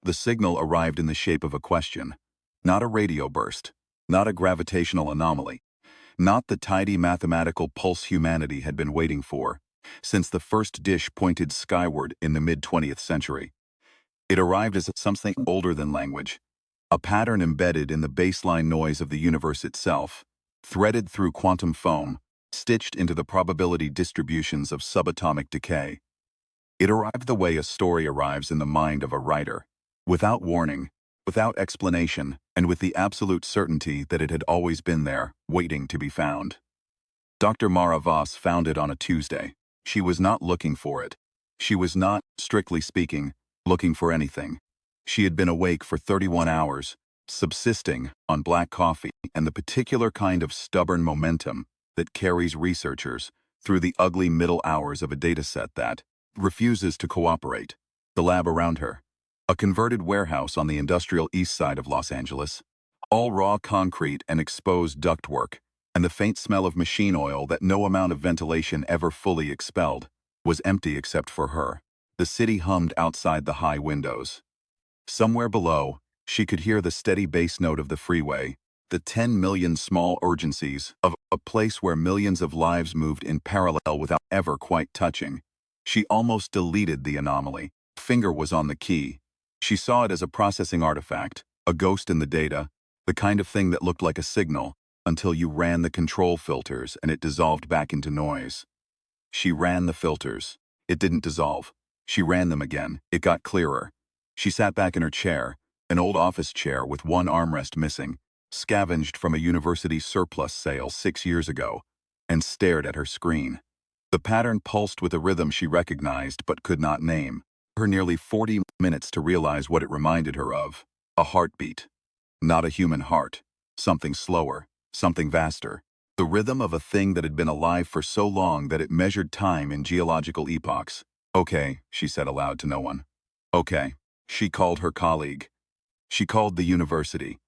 The signal arrived in the shape of a question. Not a radio burst. Not a gravitational anomaly. Not the tidy mathematical pulse humanity had been waiting for, since the first dish pointed skyward in the mid-20th century. It arrived as something older than language, a pattern embedded in the baseline noise of the universe itself, threaded through quantum foam, stitched into the probability distributions of subatomic decay. It arrived the way a story arrives in the mind of a writer, without warning, without explanation, and with the absolute certainty that it had always been there, waiting to be found. Dr. Mara Voss found it on a Tuesday. She was not looking for it. She was not, strictly speaking, looking for anything. She had been awake for 31 hours, subsisting on black coffee and the particular kind of stubborn momentum that carries researchers through the ugly middle hours of a dataset that refuses to cooperate. The lab around her, a converted warehouse on the industrial east side of Los Angeles, all raw concrete and exposed ductwork, and the faint smell of machine oil that no amount of ventilation ever fully expelled, was empty except for her. The city hummed outside the high windows. Somewhere below, she could hear the steady bass note of the freeway, the 10 million small urgencies of a place where millions of lives moved in parallel without ever quite touching. She almost deleted the anomaly. Finger was on the key. She saw it as a processing artifact, a ghost in the data, the kind of thing that looked like a signal, until you ran the control filters and it dissolved back into noise. She ran the filters. It didn't dissolve. She ran them again. It got clearer. She sat back in her chair, an old office chair with one armrest missing, scavenged from a university surplus sale 6 years ago, and stared at her screen. The pattern pulsed with a rhythm she recognized but could not name. Her nearly 40 minutes to realize what it reminded her of. A heartbeat. Not a human heart. Something slower. Something vaster. The rhythm of a thing that had been alive for so long that it measured time in geological epochs. Okay, she said aloud to no one. Okay. She called her colleague. She called the university.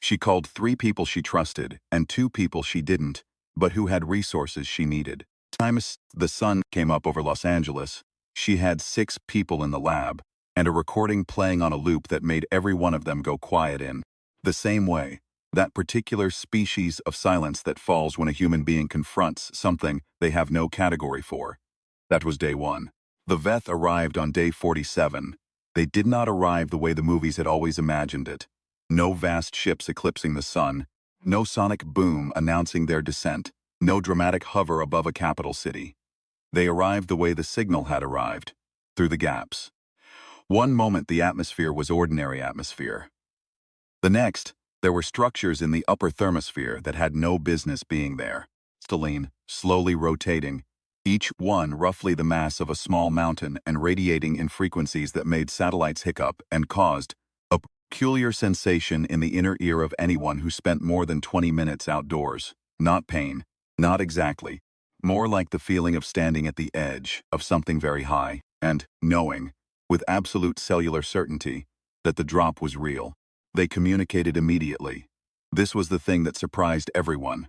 She called 3 people she trusted and 2 people she didn't, but who had resources she needed. Time the sun came up over Los Angeles, she had 6 people in the lab, and a recording playing on a loop that made every one of them go quiet in the same way. That particular species of silence that falls when a human being confronts something they have no category for. That was day 1. The Veth arrived on day 47. They did not arrive the way the movies had always imagined it. No vast ships eclipsing the sun. No sonic boom announcing their descent. No dramatic hover above a capital city. They arrived the way the signal had arrived, through the gaps. One moment the atmosphere was ordinary atmosphere. The next, there were structures in the upper thermosphere that had no business being there. Crystalline, slowly rotating, each one roughly the mass of a small mountain and radiating in frequencies that made satellites hiccup and caused a peculiar sensation in the inner ear of anyone who spent more than 20 minutes outdoors. Not pain. Not exactly. More like the feeling of standing at the edge of something very high and knowing, with absolute cellular certainty, that the drop was real. They communicated immediately. This was the thing that surprised everyone.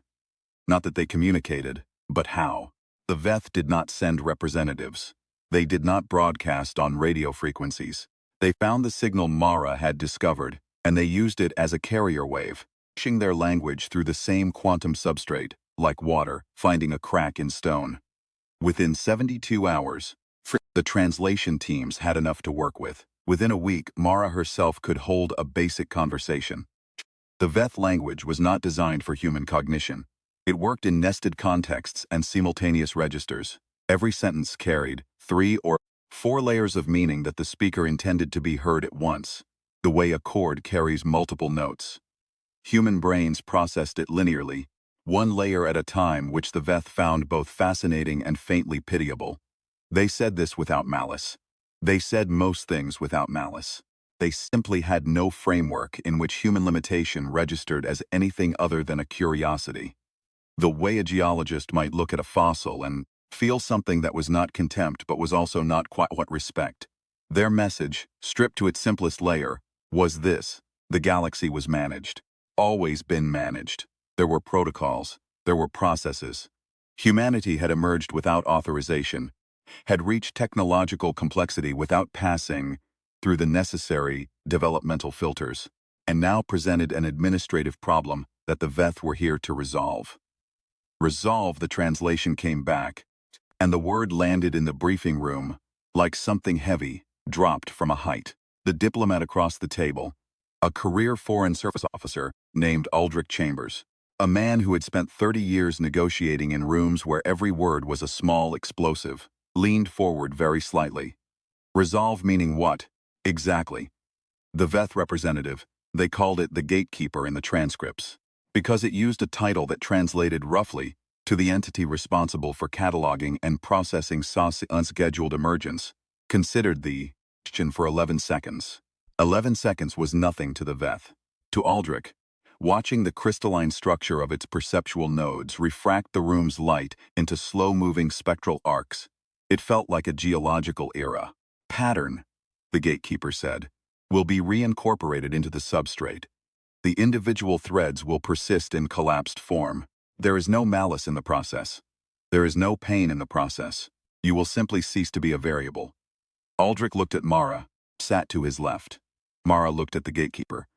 Not that they communicated, but how. The Veth did not send representatives. They did not broadcast on radio frequencies. They found the signal Mara had discovered, and they used it as a carrier wave, pushing their language through the same quantum substrate, like water finding a crack in stone. Within 72 hours, the translation teams had enough to work with. Within a week, Mara herself could hold a basic conversation. The Veth language was not designed for human cognition. It worked in nested contexts and simultaneous registers. Every sentence carried 3 or 4 layers of meaning that the speaker intended to be heard at once, the way a chord carries multiple notes. Human brains processed it linearly, 1 layer at a time, which the Veth found both fascinating and faintly pitiable. They said this without malice. They said most things without malice. They simply had no framework in which human limitation registered as anything other than a curiosity. The way a geologist might look at a fossil and feel something that was not contempt but was also not quite what respect. Their message, stripped to its simplest layer, was this: the galaxy was managed. Always been managed. There were protocols. There were processes. Humanity had emerged without authorization, had reached technological complexity without passing through the necessary developmental filters, and now presented an administrative problem that the Veth were here to resolve. Resolve, the translation came back, and the word landed in the briefing room like something heavy dropped from a height. The diplomat across the table, a career Foreign Service officer named Aldrich Chambers, a man who had spent 30 years negotiating in rooms where every word was a small explosive, leaned forward very slightly. Resolve meaning what? Exactly. The Veth representative, they called it the gatekeeper in the transcripts, because it used a title that translated roughly to the entity responsible for cataloging and processing unscheduled emergence, considered the question for 11 seconds. 11 seconds was nothing to the Veth. To Aldrich, watching the crystalline structure of its perceptual nodes refract the room's light into slow-moving spectral arcs, it felt like a geological era. Pattern, the gatekeeper said, will be reincorporated into the substrate. The individual threads will persist in collapsed form. There is no malice in the process. There is no pain in the process. You will simply cease to be a variable. Aldrich looked at Mara, sat to his left. Mara looked at the gatekeeper.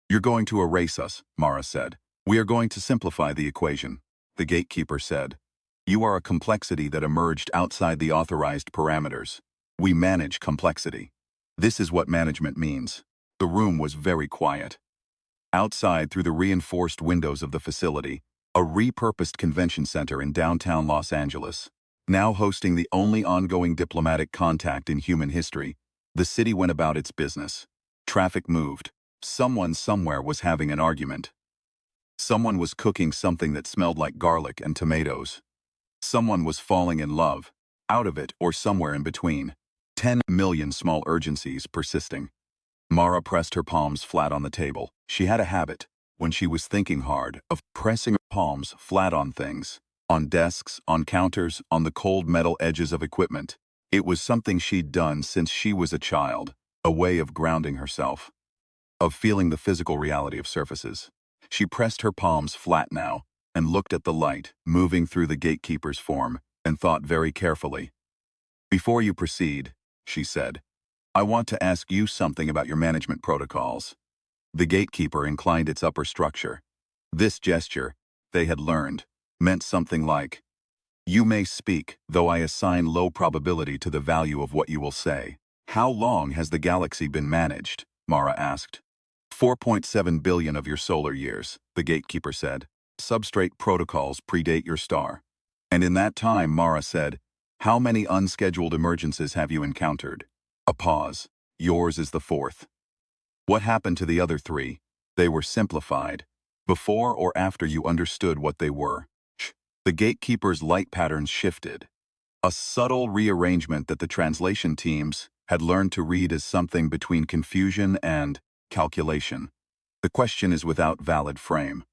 You're going to erase us, Mara said. We are going to simplify the equation. The gatekeeper said. You are a complexity that emerged outside the authorized parameters. We manage complexity. This is what management means. The room was very quiet. Outside, through the reinforced windows of the facility, a repurposed convention center in downtown Los Angeles, now hosting the only ongoing diplomatic contact in human history, the city went about its business. Traffic moved. Someone somewhere was having an argument. Someone was cooking something that smelled like garlic and tomatoes. Someone was falling in love, out of it or somewhere in between. 10 million small urgencies persisting. Mara pressed her palms flat on the table. She had a habit, when she was thinking hard, of pressing her palms flat on things. On desks, on counters, on the cold metal edges of equipment. It was something she'd done since she was a child, a way of grounding herself, of feeling the physical reality of surfaces. She pressed her palms flat now, and looked at the light, moving through the gatekeeper's form, and thought very carefully. Before you proceed, she said, I want to ask you something about your management protocols. The gatekeeper inclined its upper structure. This gesture, they had learned, meant something like, you may speak, though I assign low probability to the value of what you will say. How long has the galaxy been managed? Mara asked. 4.7 billion of your solar years, the gatekeeper said. Substrate protocols predate your star. And in that time, Mara said, how many unscheduled emergences have you encountered? A pause. Yours is the fourth. What happened to the other three? They were simplified. Before or after you understood what they were. The gatekeeper's light patterns shifted. A subtle rearrangement that the translation teams had learned to read as something between confusion and calculation. The question is without valid frame.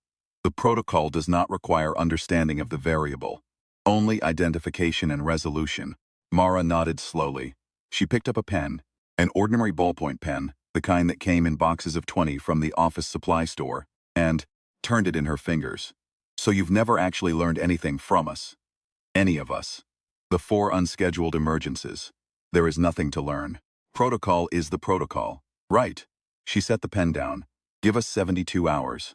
The protocol does not require understanding of the variable, only identification and resolution. Mara nodded slowly. She picked up a pen, an ordinary ballpoint pen, the kind that came in boxes of 20 from the office supply store, and turned it in her fingers. So you've never actually learned anything from us. Any of us. The 4 unscheduled emergences. There is nothing to learn. Protocol is the protocol. Right. She set the pen down. Give us 72 hours.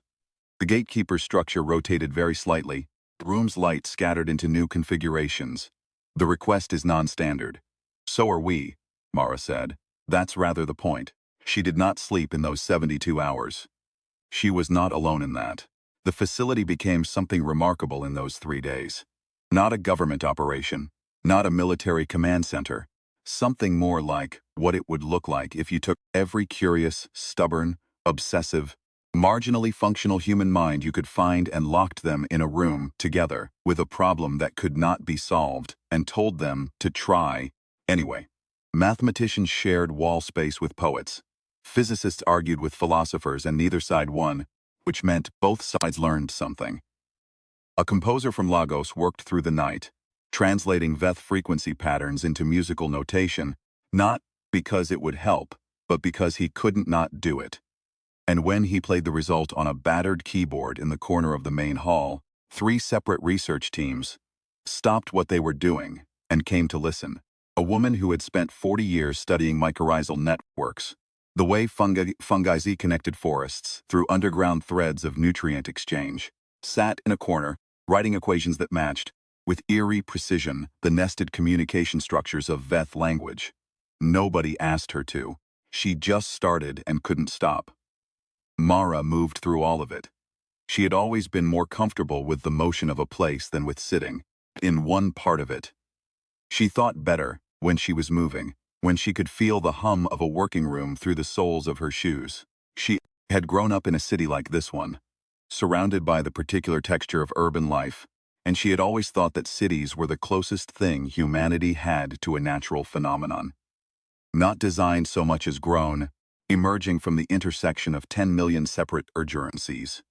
The gatekeeper's structure rotated very slightly. The room's light scattered into new configurations. The request is non-standard. So are we, Mara said. That's rather the point. She did not sleep in those 72 hours. She was not alone in that. The facility became something remarkable in those 3 days. Not a government operation, not a military command center. Something more like what it would look like if you took every curious, stubborn, obsessive, marginally functional human mind you could find and locked them in a room together with a problem that could not be solved and told them to try anyway. Mathematicians shared wall space with poets. Physicists argued with philosophers and neither side won, which meant both sides learned something. A composer from Lagos worked through the night, translating Veth frequency patterns into musical notation, not because it would help, but because he couldn't not do it. And when he played the result on a battered keyboard in the corner of the main hall, 3 separate research teams stopped what they were doing and came to listen. A woman who had spent 40 years studying mycorrhizal networks, the way fungi connected forests through underground threads of nutrient exchange, sat in a corner, writing equations that matched, with eerie precision, the nested communication structures of Veth language. Nobody asked her to. She just started and couldn't stop. Mara moved through all of it. She had always been more comfortable with the motion of a place than with sitting in one part of it. She thought better when she was moving, when she could feel the hum of a working room through the soles of her shoes. She had grown up in a city like this one, surrounded by the particular texture of urban life, and she had always thought that cities were the closest thing humanity had to a natural phenomenon. Not designed so much as grown, emerging from the intersection of 10 million separate urgencies.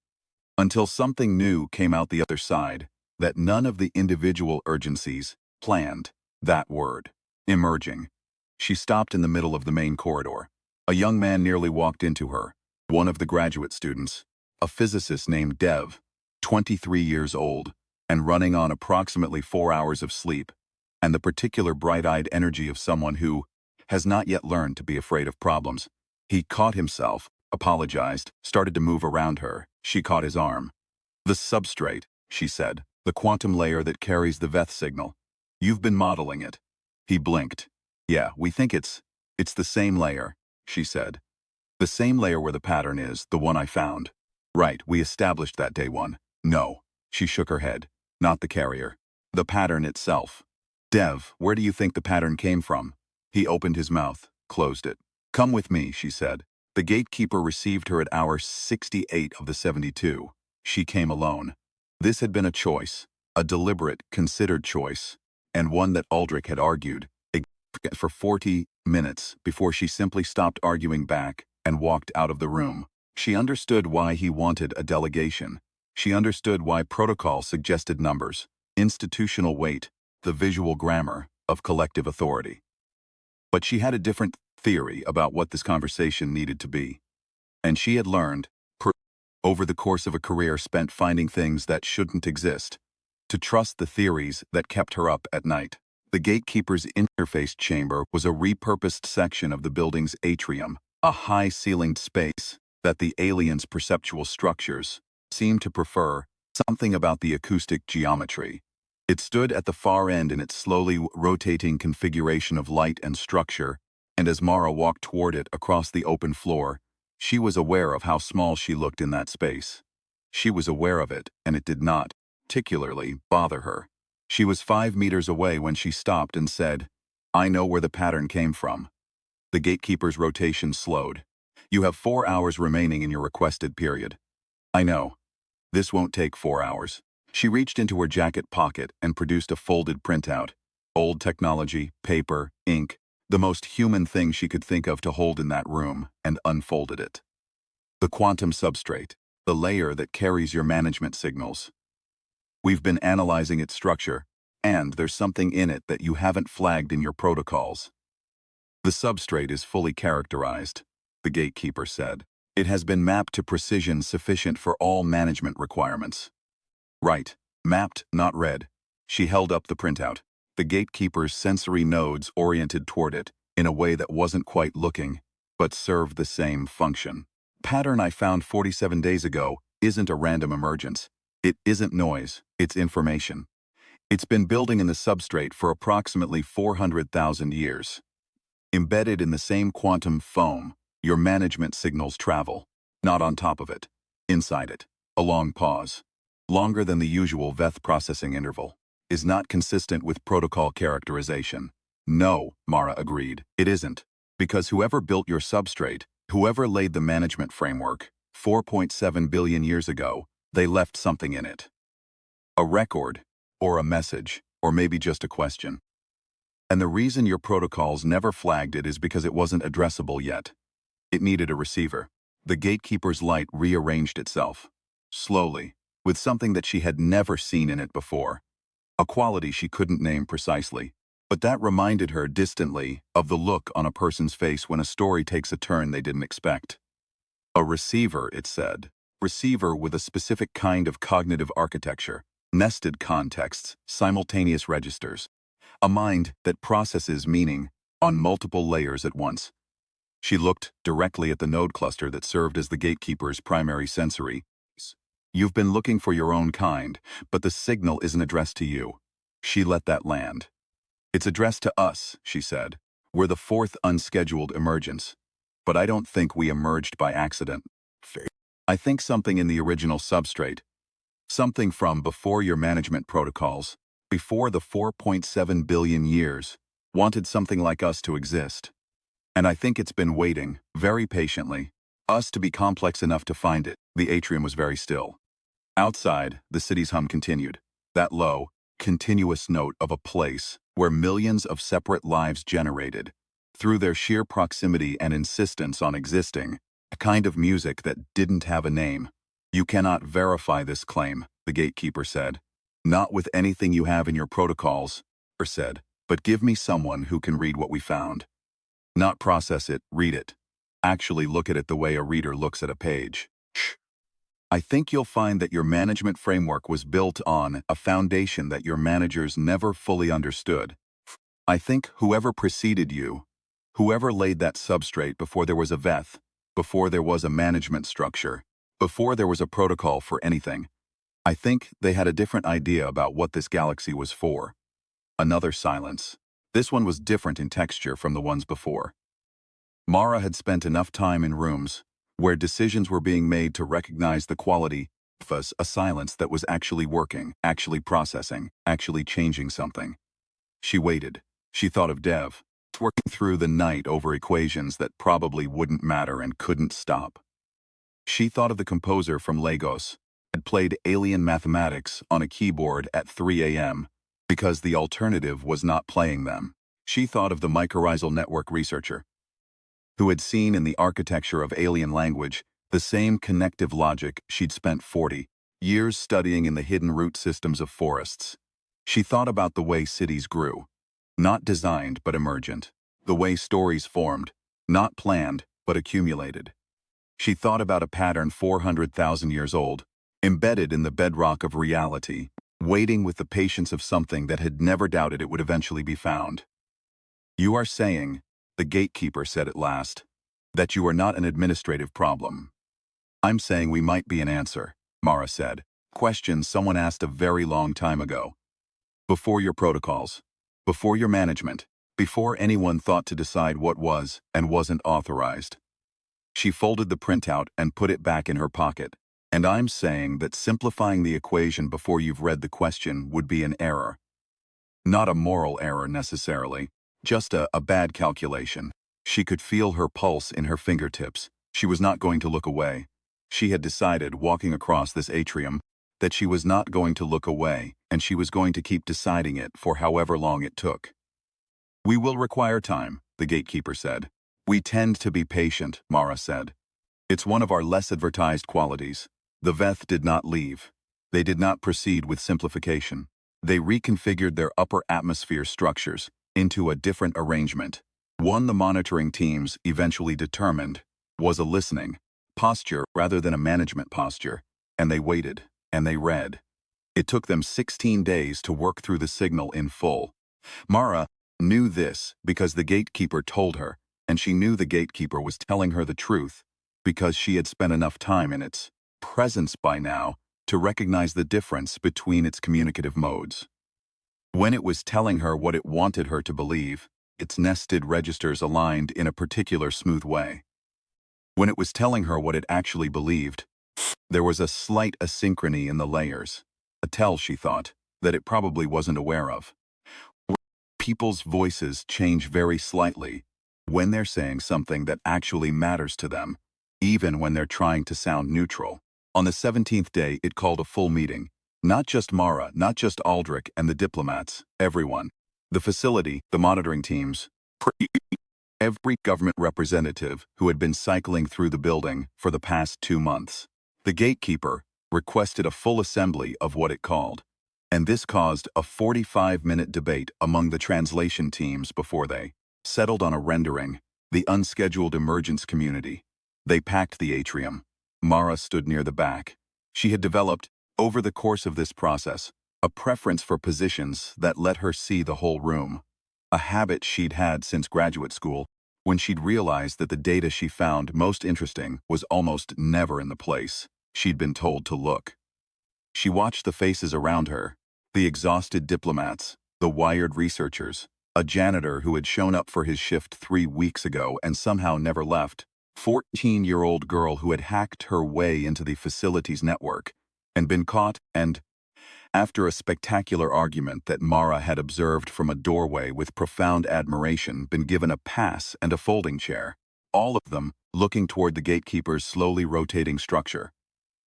Until something new came out the other side, that none of the individual urgencies planned. That word. Emerging. She stopped in the middle of the main corridor. A young man nearly walked into her, one of the graduate students, a physicist named Dev, 23 years old, and running on approximately 4 hours of sleep, and the particular bright-eyed energy of someone who has not yet learned to be afraid of problems. He caught himself, apologized, started to move around her. She caught his arm. "The substrate," she said, "the quantum layer that carries the Veth signal. You've been modeling it." He blinked. "Yeah, we think it's the same layer," she said. "The same layer where the pattern is, the one I found." "Right, we established that day one." "No." She shook her head. "Not the carrier. The pattern itself." "Dev, where do you think the pattern came from?" He opened his mouth, closed it. "Come with me," she said. The gatekeeper received her at hour 68 of the 72. She came alone. This had been a choice, a deliberate, considered choice, and one that Aldrich had argued for 40 minutes before she simply stopped arguing back and walked out of the room. She understood why he wanted a delegation. She understood why protocol suggested numbers, institutional weight, the visual grammar of collective authority. But she had a different theory about what this conversation needed to be. And she had learned, over the course of a career spent finding things that shouldn't exist, to trust the theories that kept her up at night. The gatekeeper's interface chamber was a repurposed section of the building's atrium, a high-ceilinged space that the aliens' perceptual structures seemed to prefer, something about the acoustic geometry. It stood at the far end in its slowly rotating configuration of light and structure, and as Mara walked toward it across the open floor, she was aware of how small she looked in that space. She was aware of it, and it did not particularly bother her. She was 5 meters away when she stopped and said, "I know where the pattern came from." The gatekeeper's rotation slowed. "You have 4 hours remaining in your requested period." "I know. This won't take 4 hours." She reached into her jacket pocket and produced a folded printout. Old technology, paper, ink, the most human thing she could think of to hold in that room, and unfolded it. "The quantum substrate, the layer that carries your management signals. We've been analyzing its structure, and there's something in it that you haven't flagged in your protocols. The substrate is fully characterized," the gatekeeper said. "It has been mapped to precision sufficient for all management requirements." "Right. Mapped, not read." She held up the printout. The gatekeeper's sensory nodes oriented toward it, in a way that wasn't quite looking, but served the same function. "Pattern I found 47 days ago isn't a random emergence. It isn't noise, it's information. It's been building in the substrate for approximately 400,000 years. Embedded in the same quantum foam, your management signals travel. Not on top of it. Inside it. A long pause. Longer than the usual Veth processing interval. Is not consistent with protocol characterization." "No," Mara agreed, "it isn't. Because whoever built your substrate, whoever laid the management framework, 4.7 billion years ago, they left something in it. A record, or a message, or maybe just a question. And the reason your protocols never flagged it is because it wasn't addressable yet. It needed a receiver." The gatekeeper's light rearranged itself. Slowly, with something that she had never seen in it before. A quality she couldn't name precisely, but that reminded her distantly of the look on a person's face when a story takes a turn they didn't expect. "A receiver," it said. "Receiver with a specific kind of cognitive architecture, nested contexts, simultaneous registers. A mind that processes meaning on multiple layers at once. She looked directly at the node cluster that served as the gatekeeper's primary sensory. You've been looking for your own kind, but the signal isn't addressed to you. She let that land. It's addressed to us, she said. We're the fourth unscheduled emergence. But I don't think we emerged by accident. I think something in the original substrate, something from before your management protocols, before the 4.7 billion years, wanted something like us to exist. And I think it's been waiting, very patiently, us to be complex enough to find it. The atrium was very still. Outside, the city's hum continued, that low, continuous note of a place where millions of separate lives generated, through their sheer proximity and insistence on existing, a kind of music that didn't have a name. You cannot verify this claim, the gatekeeper said. Not with anything you have in your protocols, or said, but give me someone who can read what we found. Not process it, read it. Actually look at it the way a reader looks at a page. Shh. I think you'll find that your management framework was built on a foundation that your managers never fully understood. I think whoever preceded you, whoever laid that substrate before there was a VETH, before there was a management structure, before there was a protocol for anything, I think they had a different idea about what this galaxy was for. Another silence. This one was different in texture from the ones before. Mara had spent enough time in rooms where decisions were being made to recognize the quality of a silence that was actually working, actually processing, actually changing something. She waited. She thought of Dev, working through the night over equations that probably wouldn't matter and couldn't stop. She thought of the composer from Lagos, had played alien mathematics on a keyboard at 3 a.m. because the alternative was not playing them. She thought of the mycorrhizal network researcher, who had seen in the architecture of alien language the same connective logic she'd spent 40 years studying in the hidden root systems of forests. She thought about the way cities grew, not designed but emergent, the way stories formed, not planned but accumulated. She thought about a pattern 400,000 years old, embedded in the bedrock of reality, waiting with the patience of something that had never doubted it would eventually be found. You are saying, the gatekeeper said at last, that you are not an administrative problem. I'm saying we might be an answer, Mara said. Question someone asked a very long time ago. Before your protocols, before your management, before anyone thought to decide what was and wasn't authorized. She folded the printout and put it back in her pocket. And I'm saying that simplifying the equation before you've read the question would be an error. Not a moral error necessarily. Just a bad calculation. She could feel her pulse in her fingertips. She was not going to look away. She had decided, walking across this atrium, that she was not going to look away, and she was going to keep deciding it for however long it took. We will require time, the gatekeeper said. We tend to be patient, Mara said. It's one of our less advertised qualities. The VETH did not leave. They did not proceed with simplification. They reconfigured their upper atmosphere structures into a different arrangement. One the monitoring teams eventually determined was a listening posture rather than a management posture, and they waited, and they read. It took them 16 days to work through the signal in full. Mara knew this because the gatekeeper told her, and she knew the gatekeeper was telling her the truth because she had spent enough time in its presence by now to recognize the difference between its communicative modes. When it was telling her what it wanted her to believe, its nested registers aligned in a particular smooth way. When it was telling her what it actually believed, there was a slight asynchrony in the layers, a tell, she thought, that it probably wasn't aware of. People's voices change very slightly when they're saying something that actually matters to them, even when they're trying to sound neutral. On the 17th day, it called a full meeting. Not just Mara, not just Aldrich and the diplomats, everyone. The facility, the monitoring teams, every government representative who had been cycling through the building for the past 2 months. The gatekeeper requested a full assembly of what it called, and this caused a 45-minute debate among the translation teams before they settled on a rendering, the unscheduled emergence community. They packed the atrium. Mara stood near the back. She had developed, over the course of this process, A preference for positions that let her see the whole room. A habit she'd had since graduate school, when she'd realized that the data she found most interesting was almost never in the place she'd been told to look. She watched the faces around her, the exhausted diplomats, the wired researchers, a janitor who had shown up for his shift 3 weeks ago and somehow never left, 14-year-old girl who had hacked her way into the facility's network and been caught and, after a spectacular argument that Mara had observed from a doorway with profound admiration, been given a pass and a folding chair, all of them looking toward the gatekeeper's slowly rotating structure.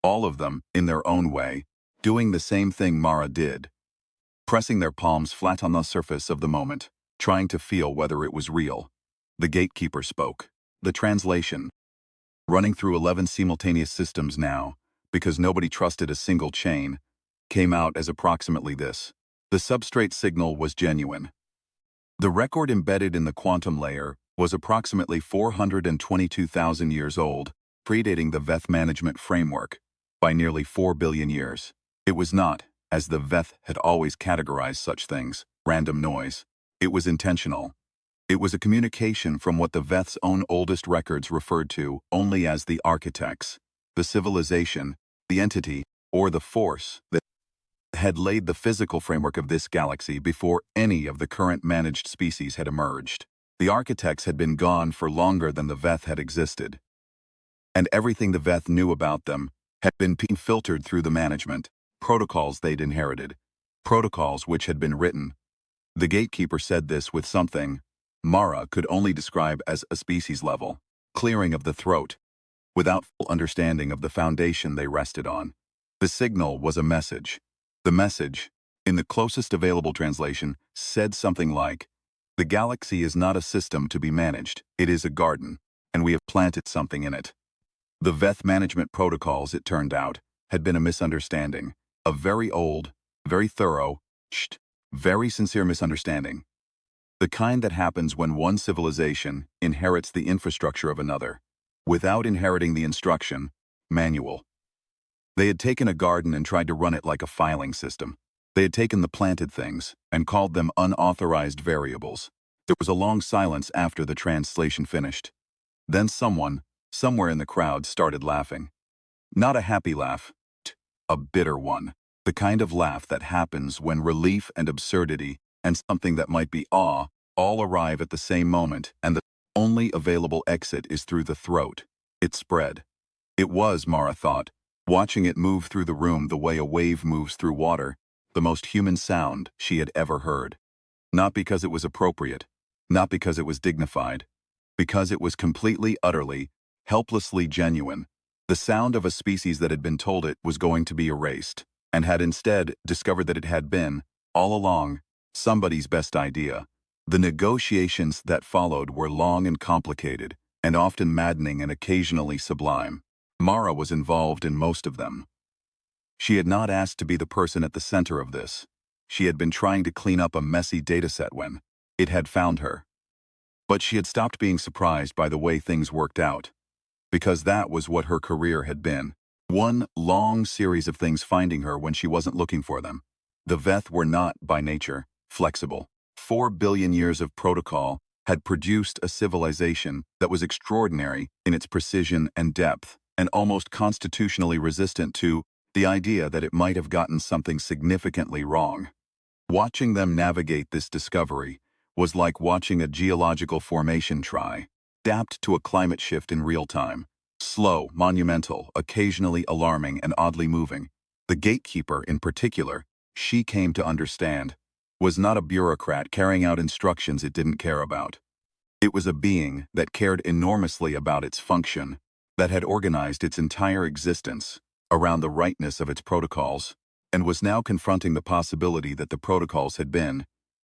All of them, in their own way, doing the same thing Mara did, pressing their palms flat on the surface of the moment, trying to feel whether it was real. The gatekeeper spoke. The translation, running through 11 simultaneous systems now, because nobody trusted a single chain, came out as approximately this. The substrate signal was genuine. The record embedded in the quantum layer was approximately 422,000 years old, predating the Veth management framework by nearly 4 billion years. It was not, as the Veth had always categorized such things, random noise. It was intentional. It was a communication from what the Veth's own oldest records referred to only as the architects, the civilization, the entity, or the force that had laid the physical framework of this galaxy before any of the current managed species had emerged. The architects had been gone for longer than the Veth had existed, and everything the Veth knew about them had been filtered through the management protocols they'd inherited, protocols which had been written. The gatekeeper said this with something Mara could only describe as a species-level clearing of the throat, without full understanding of the foundation they rested on. The signal was a message. The message, in the closest available translation, said something like, "The galaxy is not a system to be managed, it is a garden, and we have planted something in it." The Veth management protocols, it turned out, had been a misunderstanding, a very old, very thorough, very sincere misunderstanding. The kind that happens when one civilization inherits the infrastructure of another, without inheriting the instruction manual. They had taken a garden and tried to run it like a filing system. They had taken the planted things and called them unauthorized variables. There was a long silence after the translation finished. Then someone, somewhere in the crowd, started laughing. Not a happy laugh, a bitter one. The kind of laugh that happens when relief and absurdity and something that might be awe all arrive at the same moment, and the only available exit is through the throat. It spread. It was, Mara thought, watching it move through the room the way a wave moves through water, the most human sound she had ever heard. Not because it was appropriate, not because it was dignified, because it was completely, utterly, helplessly genuine. The sound of a species that had been told it was going to be erased, and had instead discovered that it had been, all along, somebody's best idea. The negotiations that followed were long and complicated, and often maddening and occasionally sublime. Mara was involved in most of them. She had not asked to be the person at the center of this. She had been trying to clean up a messy dataset when it had found her. But she had stopped being surprised by the way things worked out, because that was what her career had been. One long series of things finding her when she wasn't looking for them. The Veth were not, by nature, flexible. 4 billion years of protocol had produced a civilization that was extraordinary in its precision and depth, and almost constitutionally resistant to the idea that it might have gotten something significantly wrong. Watching them navigate this discovery was like watching a geological formation adapt to a climate shift in real time. Slow, monumental, occasionally alarming, and oddly moving. The gatekeeper, in particular, she came to understand, was not a bureaucrat carrying out instructions it didn't care about. It was a being that cared enormously about its function, that had organized its entire existence around the rightness of its protocols, and was now confronting the possibility that the protocols had been,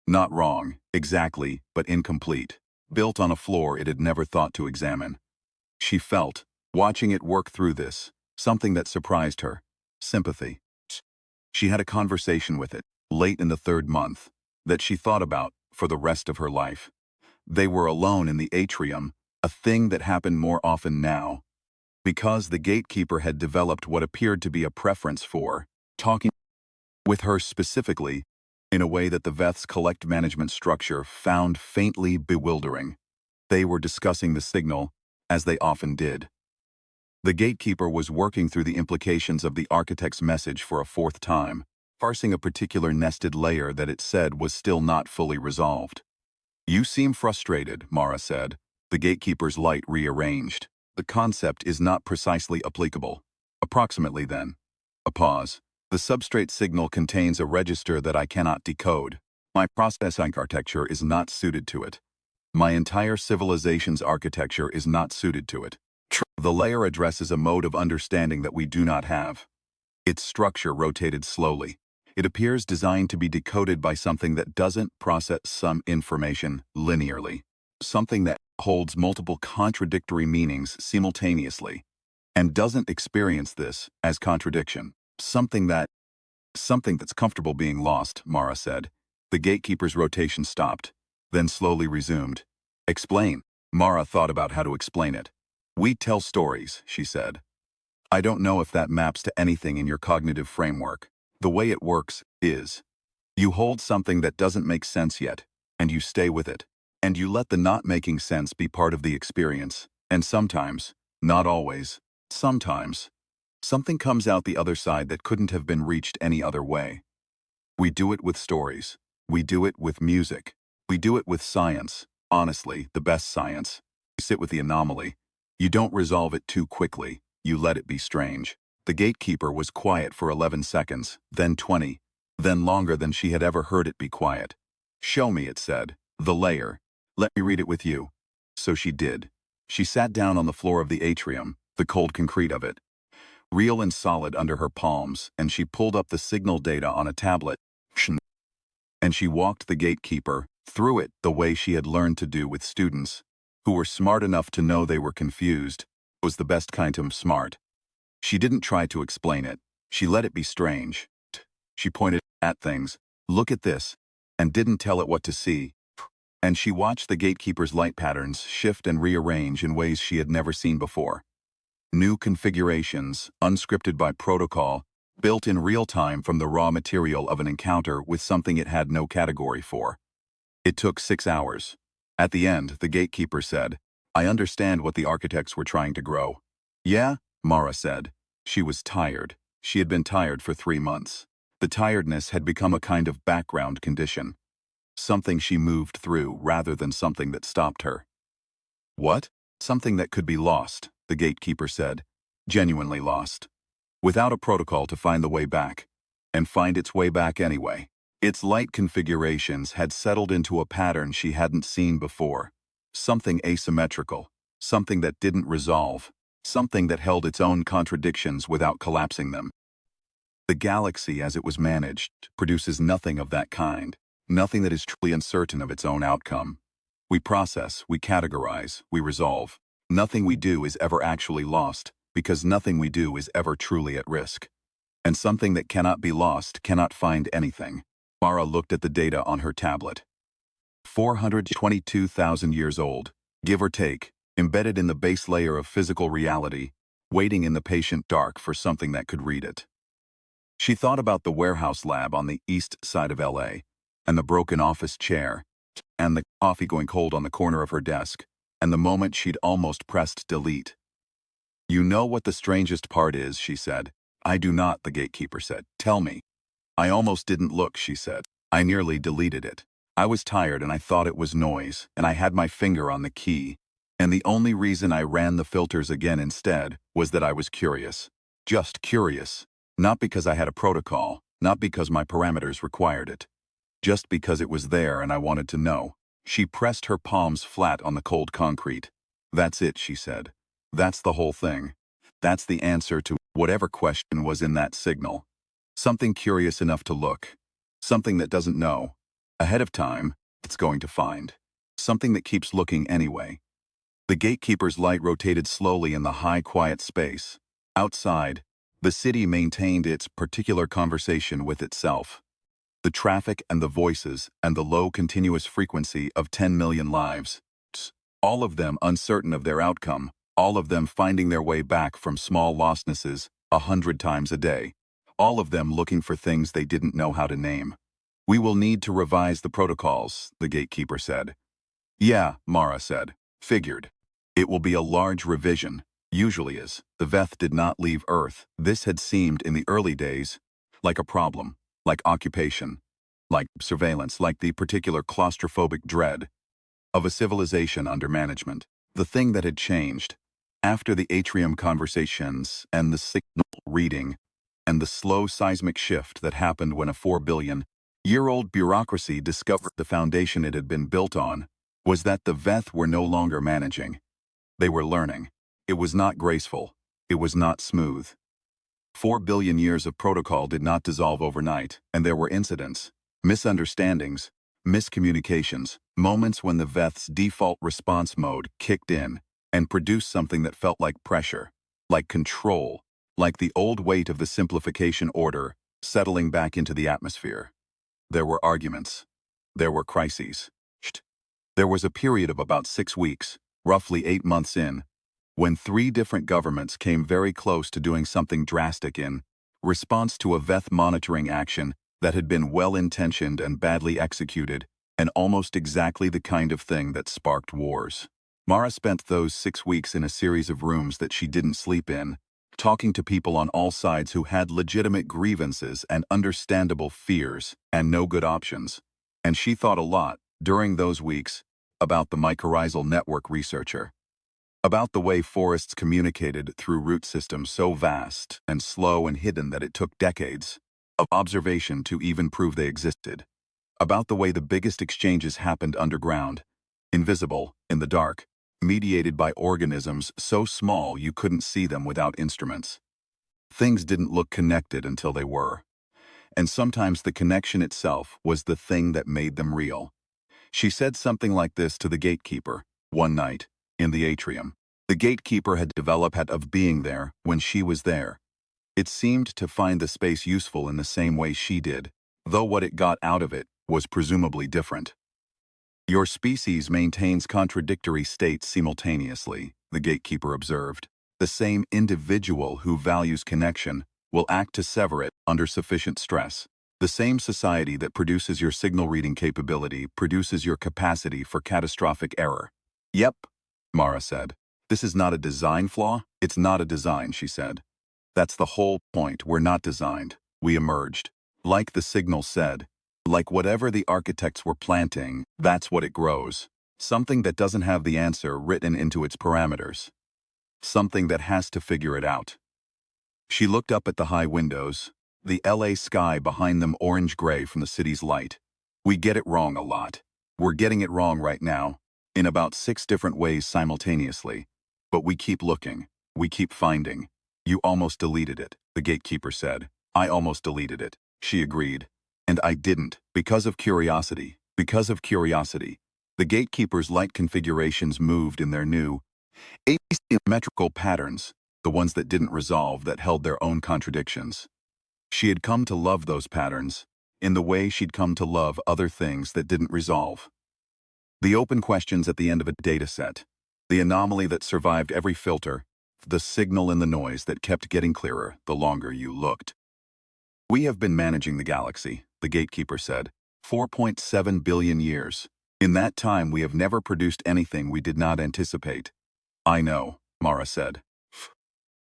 not wrong, exactly, but incomplete, built on a floor it had never thought to examine. She felt, watching it work through this, something that surprised her: sympathy. She had a conversation with it, late in the 3rd month, that she thought about for the rest of her life. They were alone in the atrium, a thing that happened more often now, because the gatekeeper had developed what appeared to be a preference for talking With her specifically, in a way that the Veth's collect management structure found faintly bewildering. They were discussing the signal, as they often did. The gatekeeper was working through the implications of the architect's message for a fourth time, parsing a particular nested layer that it said was still not fully resolved. "You seem frustrated," Mara said. The gatekeeper's light rearranged. "The concept is not precisely applicable." "Approximately, then." A pause. "The substrate signal contains a register that I cannot decode. My processing architecture is not suited to it. My entire civilization's architecture is not suited to it. The layer addresses a mode of understanding that we do not have." Its structure rotated slowly. "It appears designed to be decoded by something that doesn't process some information linearly. Something that holds multiple contradictory meanings simultaneously, and doesn't experience this as contradiction. Something that's comfortable being lost," Mara said. The gatekeeper's rotation stopped, then slowly resumed. "Explain." Mara thought about how to explain it. "We tell stories," she said. "I don't know if that maps to anything in your cognitive framework. The way it works is, you hold something that doesn't make sense yet, and you stay with it. And you let the not making sense be part of the experience. And sometimes, not always, sometimes, something comes out the other side that couldn't have been reached any other way. We do it with stories. We do it with music. We do it with science. Honestly, the best science. You sit with the anomaly. You don't resolve it too quickly. You let it be strange." The gatekeeper was quiet for 11 seconds, then 20, then longer than she had ever heard it be quiet. "Show me," it said. "The layer. Let me read it with you." So she did. She sat down on the floor of the atrium, the cold concrete of it, real and solid under her palms, and she pulled up the signal data on a tablet. And she walked the gatekeeper through it the way she had learned to do with students, who were smart enough to know they were confused. Was the best kind of smart. She didn't try to explain it. She let it be strange. She pointed at things. "Look at this," and didn't tell it what to see. And she watched the gatekeeper's light patterns shift and rearrange in ways she had never seen before. New configurations, unscripted by protocol, built in real time from the raw material of an encounter with something it had no category for. It took 6 hours. At the end, the gatekeeper said, "I understand what the architects were trying to grow." "Yeah?" Mara said. She was tired. She had been tired for 3 months. The tiredness had become a kind of background condition. Something she moved through rather than something that stopped her. "What?" "Something that could be lost," the gatekeeper said. "Genuinely lost. Without a protocol to find the way back. And find its way back anyway." Its light configurations had settled into a pattern she hadn't seen before. Something asymmetrical. Something that didn't resolve. Something that held its own contradictions without collapsing them. The galaxy, as it was managed, produces nothing of that kind. Nothing that is truly uncertain of its own outcome. We process, we categorize, we resolve. Nothing we do is ever actually lost, because nothing we do is ever truly at risk. And something that cannot be lost cannot find anything. Mara looked at the data on her tablet. 422,000 years old, give or take, embedded in the base layer of physical reality, waiting in the patient dark for something that could read it. She thought about the warehouse lab on the east side of LA, and the broken office chair, and the coffee going cold on the corner of her desk, and the moment she'd almost pressed delete. "You know what the strangest part is," she said. "I do not," the gatekeeper said. "Tell me." "I almost didn't look," she said. "I nearly deleted it. I was tired and I thought it was noise, and I had my finger on the key. And the only reason I ran the filters again instead was that I was curious. Just curious. Not because I had a protocol, not because my parameters required it. Just because it was there and I wanted to know." She pressed her palms flat on the cold concrete. "That's it," she said. "That's the whole thing. That's the answer to whatever question was in that signal. Something curious enough to look. Something that doesn't know. Ahead of time, it's going to find. Something that keeps looking anyway." The gatekeeper's light rotated slowly in the high, quiet space. Outside, the city maintained its particular conversation with itself. The traffic and the voices and the low continuous frequency of 10 million lives. All of them uncertain of their outcome, all of them finding their way back from small lostnesses 100 times a day. all of them looking for things they didn't know how to name. "We will need to revise the protocols," the gatekeeper said. "Yeah," Mara said. "Figured. It will be a large revision. Usually is. The Veth did not leave Earth. This had seemed, in the early days, like a problem, like occupation, like surveillance, like the particular claustrophobic dread of a civilization under management. The thing that had changed, after the atrium conversations and the signal reading and the slow seismic shift that happened when a 4-billion-year-old bureaucracy discovered the foundation it had been built on, was that the Veth were no longer managing. They were learning. It was not graceful. It was not smooth. 4 billion years of protocol did not dissolve overnight, and there were incidents, misunderstandings, miscommunications, moments when the Veth's default response mode kicked in and produced something that felt like pressure, like control, like the old weight of the simplification order settling back into the atmosphere. There were arguments. There were crises. There was a period of about 6 weeks, roughly 8 months in, when 3 different governments came very close to doing something drastic in response to a Veth monitoring action that had been well-intentioned and badly executed, and almost exactly the kind of thing that sparked wars. Mara spent those 6 weeks in a series of rooms that she didn't sleep in, talking to people on all sides who had legitimate grievances and understandable fears and no good options. And she thought a lot, during those weeks, about the mycorrhizal network researcher. About the way forests communicated through root systems so vast and slow and hidden that it took decades of observation to even prove they existed. About the way the biggest exchanges happened underground, invisible, in the dark, mediated by organisms so small you couldn't see them without instruments. Things didn't look connected until they were. And sometimes the connection itself was the thing that made them real. She said something like this to the gatekeeper, one night, in the atrium. The gatekeeper had developed a habit of being there when she was there. It seemed to find the space useful in the same way she did, though what it got out of it was presumably different. "Your species maintains contradictory states simultaneously," the gatekeeper observed. "The same individual who values connection will act to sever it under sufficient stress. The same society that produces your signal reading capability produces your capacity for catastrophic error." "Yep," Mara said. "This is not a design flaw. It's not a design," she said. "That's the whole point. We're not designed. We emerged. Like the signal said, like whatever the architects were planting, that's what it grows. Something that doesn't have the answer written into its parameters. Something that has to figure it out." She looked up at the high windows, the LA sky behind them orange-gray from the city's light. "We get it wrong a lot. We're getting it wrong right now, in about 6 different ways simultaneously. But we keep looking. We keep finding." "You almost deleted it," the gatekeeper said. "I almost deleted it," she agreed. "And I didn't, because of curiosity. Because of curiosity." The gatekeeper's light configurations moved in their new, asymmetrical patterns, the ones that didn't resolve, that held their own contradictions. She had come to love those patterns, in the way she'd come to love other things that didn't resolve. The open questions at the end of a data set, the anomaly that survived every filter, the signal in the noise that kept getting clearer the longer you looked. "We have been managing the galaxy," the gatekeeper said, 4.7 billion years. In that time we have never produced anything we did not anticipate." "I know," Mara said.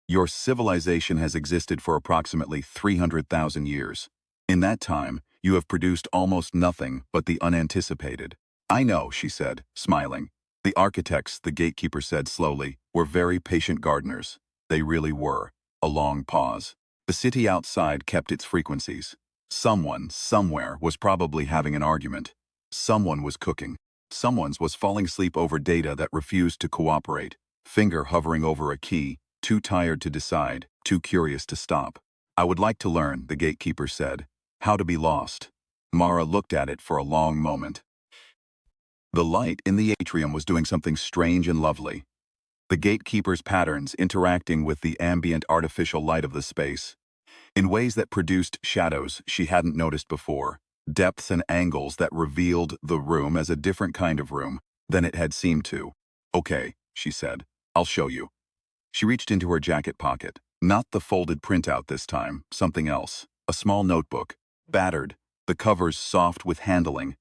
"Your civilization has existed for approximately 300,000 years. In that time, you have produced almost nothing but the unanticipated." "I know," she said, smiling. "The architects," the gatekeeper said slowly, "were very patient gardeners. They really were." A long pause. "The city outside kept its frequencies. Someone, somewhere, was probably having an argument. Someone was cooking. Someone was falling asleep over data that refused to cooperate. Finger hovering over a key, too tired to decide, too curious to stop. I would like to learn," the gatekeeper said, "how to be lost." Mara looked at it for a long moment. The light in the atrium was doing something strange and lovely. The gatekeeper's patterns interacting with the ambient artificial light of the space, in ways that produced shadows she hadn't noticed before, depths and angles that revealed the room as a different kind of room than it had seemed to. "Okay," she said, "I'll show you." She reached into her jacket pocket, Not the folded printout this time, something else. A small notebook, battered, the covers soft with handling,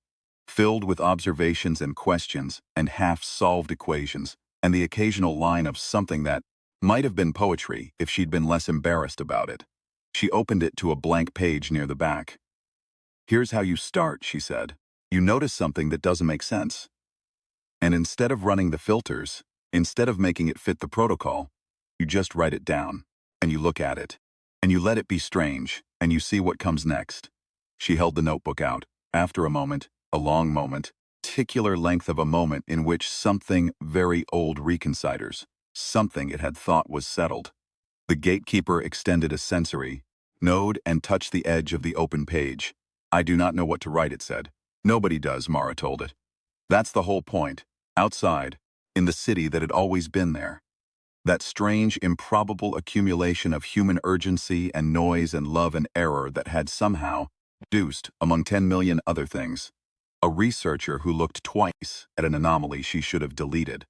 filled with observations and questions and half-solved equations, and the occasional line of something that might have been poetry if she'd been less embarrassed about it. She opened it to a blank page near the back. "Here's how you start," she said. "You notice something that doesn't make sense. And instead of running the filters, instead of making it fit the protocol, you just write it down, and you look at it, and you let it be strange, and you see what comes next." She held the notebook out. After a moment, a long moment, particular length of a moment in which something very old reconsiders, something it had thought was settled. The gatekeeper extended a sensory node and touched the edge of the open page. "I do not know what to write," it said. "Nobody does," Mara told it. "That's the whole point. Outside, in the city that had always been there. That strange, improbable accumulation of human urgency and noise and love and error that had somehow produced, among 10 million other things, a researcher who looked twice at an anomaly she should have deleted.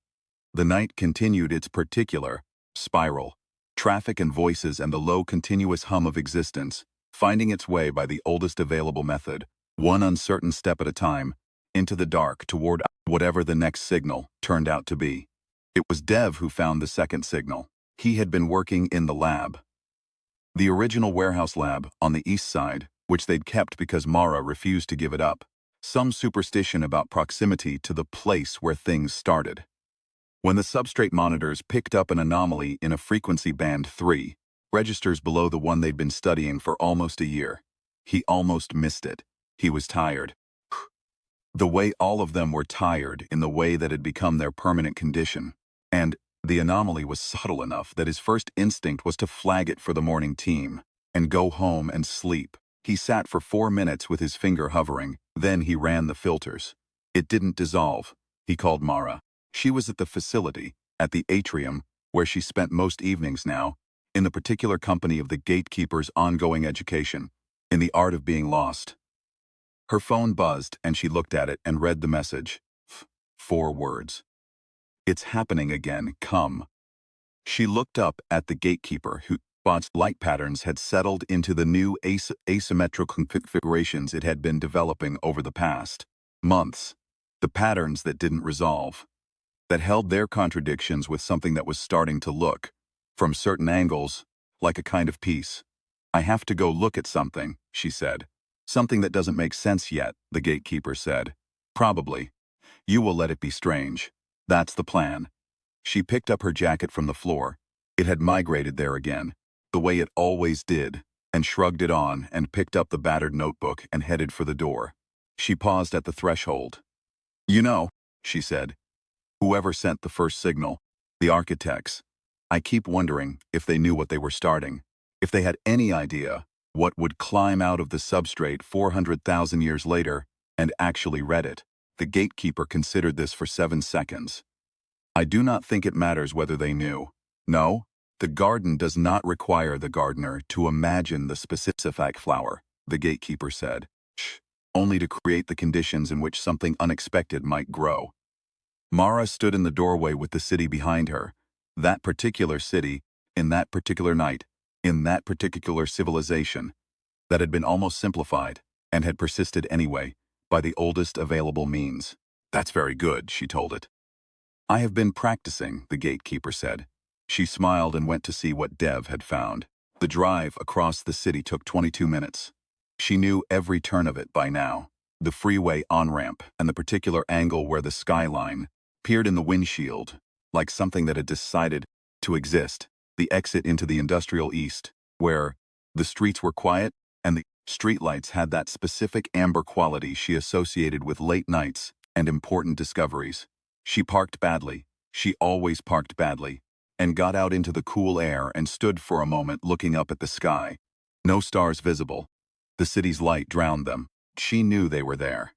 The night continued its particular spiral, traffic and voices and the low continuous hum of existence, finding its way by the oldest available method, one uncertain step at a time, into the dark toward whatever the next signal turned out to be. It was Dev who found the second signal. He had been working in the lab. The original warehouse lab on the east side, which they'd kept because Mara refused to give it up. Some superstition about proximity to the place where things started. When the substrate monitors picked up an anomaly in a frequency band 3, registers below the one they'd been studying for almost a year, he almost missed it. He was tired. The way all of them were tired in the way that had become their permanent condition. And the anomaly was subtle enough that his first instinct was to flag it for the morning team and go home and sleep. He sat for 4 minutes with his finger hovering, then he ran the filters. It didn't dissolve. He called Mara. She was at the facility, at the atrium, where she spent most evenings now, in the particular company of the gatekeeper's ongoing education, in the art of being lost. Her phone buzzed and she looked at it and read the message. 4 words. "It's happening again, come." She looked up at the gatekeeper whose light patterns had settled into the new asymmetrical configurations it had been developing over the past months. The patterns that didn't resolve, that held their contradictions with something that was starting to look, from certain angles, like a kind of piece. "I have to go look at something," she said. "Something that doesn't make sense yet," the gatekeeper said. "Probably. You will let it be strange. That's the plan." She picked up her jacket from the floor. It had migrated there again, the way it always did, and shrugged it on and picked up the battered notebook and headed for the door. She paused at the threshold. "You know," she said, "whoever sent the first signal, the architects, I keep wondering if they knew what they were starting, if they had any idea what would climb out of the substrate 400,000 years later and actually read it." The gatekeeper considered this for 7 seconds. "I do not think it matters whether they knew. No, the garden does not require the gardener to imagine the specific flower," the gatekeeper said. "Only to create the conditions in which something unexpected might grow." Mara stood in the doorway with the city behind her. That particular city, in that particular night, in that particular civilization, that had been almost simplified, and had persisted anyway, by the oldest available means. "That's very good," she told it. "I have been practicing," the gatekeeper said. She smiled and went to see what Dev had found. The drive across the city took 22 minutes. She knew every turn of it by now. The freeway on-ramp and the particular angle where the skyline peered in the windshield, like something that had decided to exist. The exit into the industrial east, where the streets were quiet and the streetlights had that specific amber quality she associated with late nights and important discoveries. She parked badly. She always parked badly, and got out into the cool air and stood for a moment looking up at the sky. No stars visible. The city's light drowned them. She knew they were there.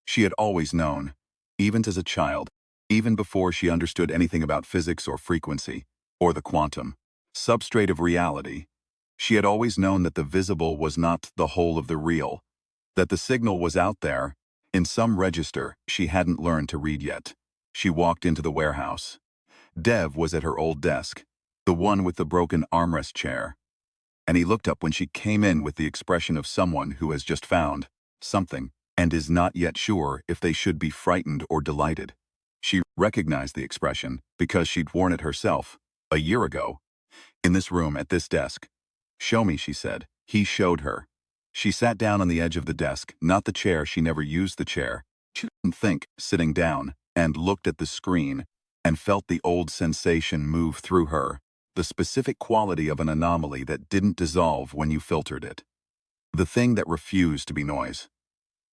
She had always known, even as a child, even before she understood anything about physics or frequency, or the quantum substrate of reality. She had always known that the visible was not the whole of the real, that the signal was out there, in some register she hadn't learned to read yet. She walked into the warehouse. Dev was at her old desk. The one with the broken armrest chair. And he looked up when she came in with the expression of someone who has just found something and is not yet sure if they should be frightened or delighted. She recognized the expression because she'd worn it herself a year ago in this room at this desk. "Show me," she said. He showed her. She sat down on the edge of the desk, not the chair. She never used the chair. She didn't think, sitting down, and looked at the screen and felt the old sensation move through her, the specific quality of an anomaly that didn't dissolve when you filtered it. The thing that refused to be noise.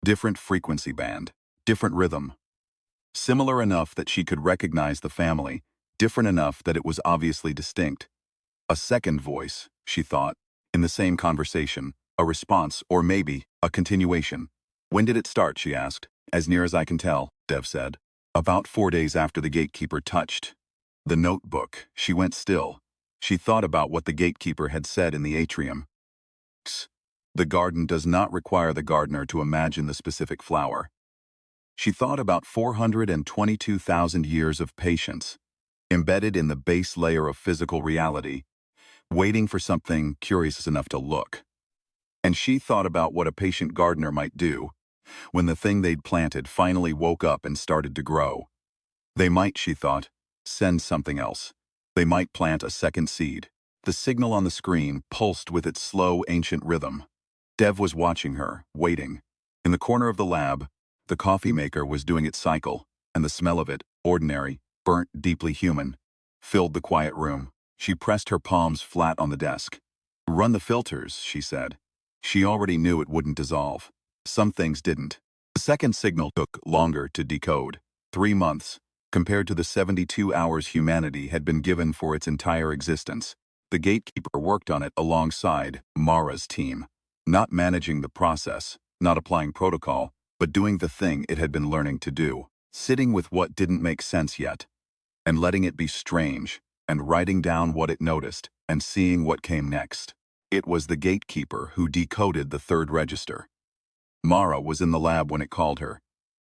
Different frequency band, different rhythm. Similar enough that she could recognize the family, different enough that it was obviously distinct. A second voice, she thought, in the same conversation, a response, or maybe a continuation. "When did it start?" she asked. "As near as I can tell," Dev said. "About 4 days after the gatekeeper touched the notebook." She went still. She thought about what the gatekeeper had said in the atrium. The garden does not require the gardener to imagine the specific flower. She thought about 422,000 years of patience, embedded in the base layer of physical reality, waiting for something curious enough to look. And she thought about what a patient gardener might do when the thing they'd planted finally woke up and started to grow. They might, she thought, send something else. They might plant a second seed. The signal on the screen pulsed with its slow, ancient rhythm. Dev was watching her, waiting. In the corner of the lab, the coffee maker was doing its cycle, and the smell of it, ordinary, burnt, deeply human, filled the quiet room. She pressed her palms flat on the desk. "Run the filters," she said. She already knew it wouldn't dissolve. Some things didn't. The second signal took longer to decode. 3 months, compared to the 72 hours humanity had been given for its entire existence. The gatekeeper worked on it alongside Mara's team, not managing the process, not applying protocol, but doing the thing it had been learning to do, sitting with what didn't make sense yet, and letting it be strange, and writing down what it noticed, and seeing what came next. It was the gatekeeper who decoded the third register. Mara was in the lab when it called her,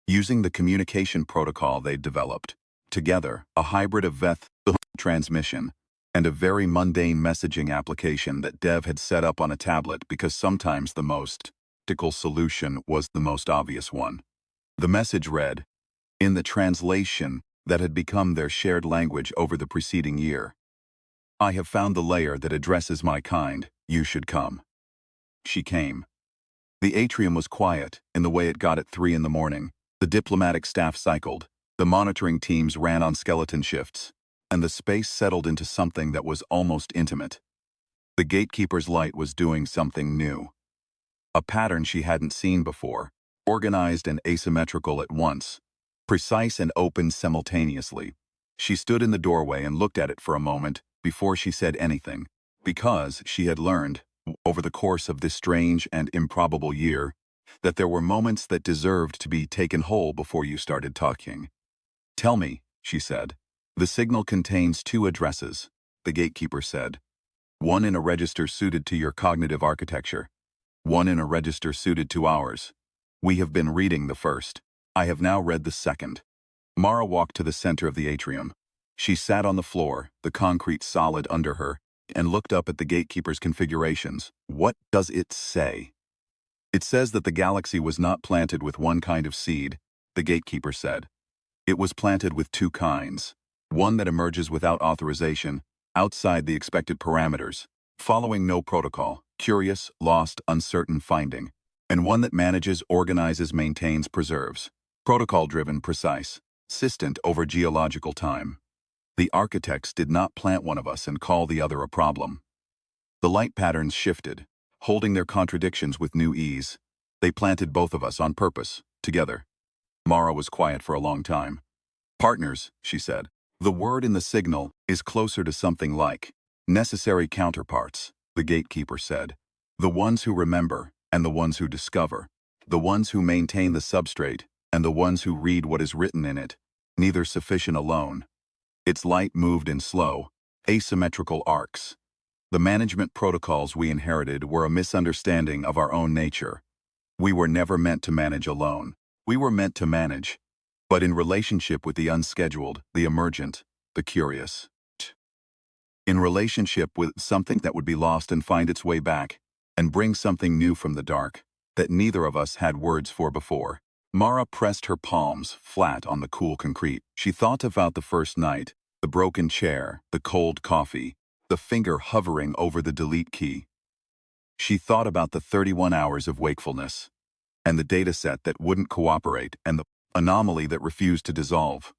using the communication protocol they'd developed. Together, a hybrid of VETH transmission and a very mundane messaging application that Dev had set up on a tablet because sometimes the most practical solution was the most obvious one. The message read, in the translation that had become their shared language over the preceding year, "I have found the layer that addresses my kind. You should come." She came. The atrium was quiet in the way it got at 3 in the morning. The diplomatic staff cycled. The monitoring teams ran on skeleton shifts, and the space settled into something that was almost intimate. The gatekeeper's light was doing something new. A pattern she hadn't seen before, organized and asymmetrical at once, precise and open simultaneously. She stood in the doorway and looked at it for a moment before she said anything, because she had learned, over the course of this strange and improbable year, that there were moments that deserved to be taken whole before you started talking. "Tell me," she said. "The signal contains 2 addresses," the gatekeeper said. "One in a register suited to your cognitive architecture. One in a register suited to ours. We have been reading the first. I have now read the second." Mara walked to the center of the atrium. She sat on the floor, the concrete solid under her, and looked up at the gatekeeper's configurations. "What does it say?" "It says that the galaxy was not planted with one kind of seed," the gatekeeper said. "It was planted with 2 kinds. One that emerges without authorization, outside the expected parameters, following no protocol, curious, lost, uncertain finding. And one that manages, organizes, maintains, preserves. Protocol-driven, precise, persistent over geological time. The architects did not plant one of us and call the other a problem." The light patterns shifted, holding their contradictions with new ease. "They planted both of us on purpose, together." Mara was quiet for a long time. "Partners," she said. "The word in the signal is closer to something like necessary counterparts," the gatekeeper said. "The ones who remember and the ones who discover. The ones who maintain the substrate and the ones who read what is written in it. Neither sufficient alone." Its light moved in slow, asymmetrical arcs. "The management protocols we inherited were a misunderstanding of our own nature. We were never meant to manage alone. We were meant to manage, but in relationship with the unscheduled, the emergent, the curious." in relationship with something that would be lost and find its way back, and bring something new from the dark that neither of us had words for before. Mara pressed her palms flat on the cool concrete. She thought about the first night, the broken chair, the cold coffee, the finger hovering over the delete key. She thought about the 31 hours of wakefulness, and the dataset that wouldn't cooperate, and the anomaly that refused to dissolve.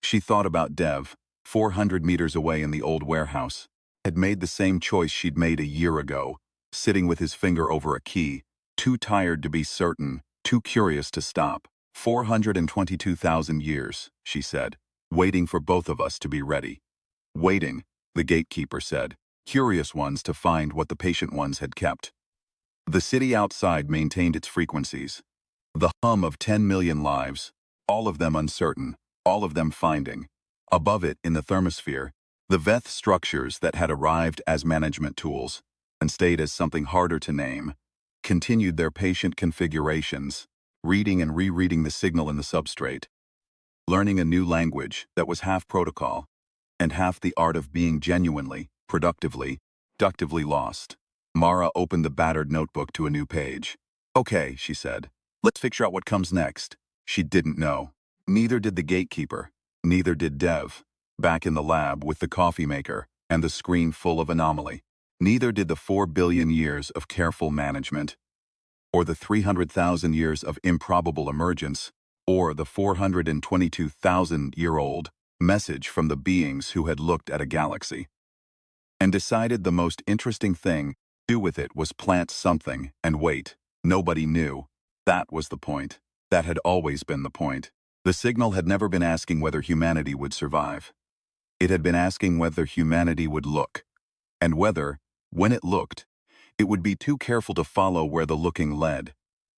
She thought about Dev, 400 meters away in the old warehouse, had made the same choice she'd made a year ago, sitting with his finger over a key, too tired to be certain, too curious to stop. 422,000 years, she said, waiting for both of us to be ready. Waiting, the gatekeeper said, curious ones to find what the patient ones had kept. The city outside maintained its frequencies. The hum of 10 million lives, all of them uncertain, all of them finding. Above it, in the thermosphere, the Veth structures that had arrived as management tools and stayed as something harder to name, continued their patient configurations, reading and rereading the signal in the substrate, learning a new language that was half protocol and half the art of being genuinely, productively, ductively lost. Mara opened the battered notebook to a new page. Okay, she said. Let's figure out what comes next. She didn't know. Neither did the gatekeeper. Neither did Dev, back in the lab with the coffee maker and the screen full of anomaly. Neither did the 4 billion years of careful management, or the 300,000 years of improbable emergence, or the 422,000-year-old message from the beings who had looked at a galaxy and decided the most interesting thing to do with it was plant something and wait. Nobody knew. That was the point. That had always been the point. The signal had never been asking whether humanity would survive. It had been asking whether humanity would look, and whether, when it looked, it would be too careful to follow where the looking led.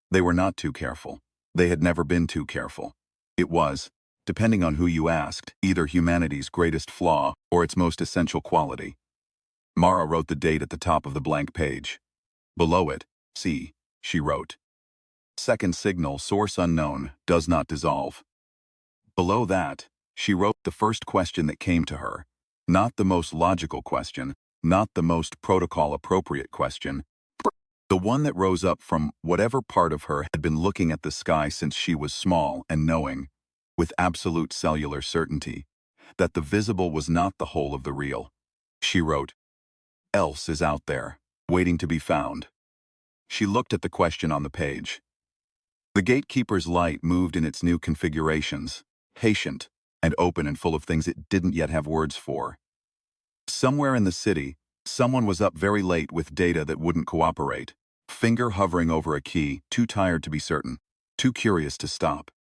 They were not too careful. They had never been too careful. It was, depending on who you asked, either humanity's greatest flaw or its most essential quality. Mara wrote the date at the top of the blank page. Below it, see, she wrote. Second signal, source unknown, does not dissolve. Below that, she wrote the first question that came to her. Not the most logical question, not the most protocol-appropriate question, the one that rose up from whatever part of her had been looking at the sky since she was small and knowing, with absolute cellular certainty, that the visible was not the whole of the real. She wrote, else is out there, waiting to be found. She looked at the question on the page. The gatekeeper's light moved in its new configurations, patient and open and full of things it didn't yet have words for. Somewhere in the city, someone was up very late with data that wouldn't cooperate, finger hovering over a key, too tired to be certain, too curious to stop.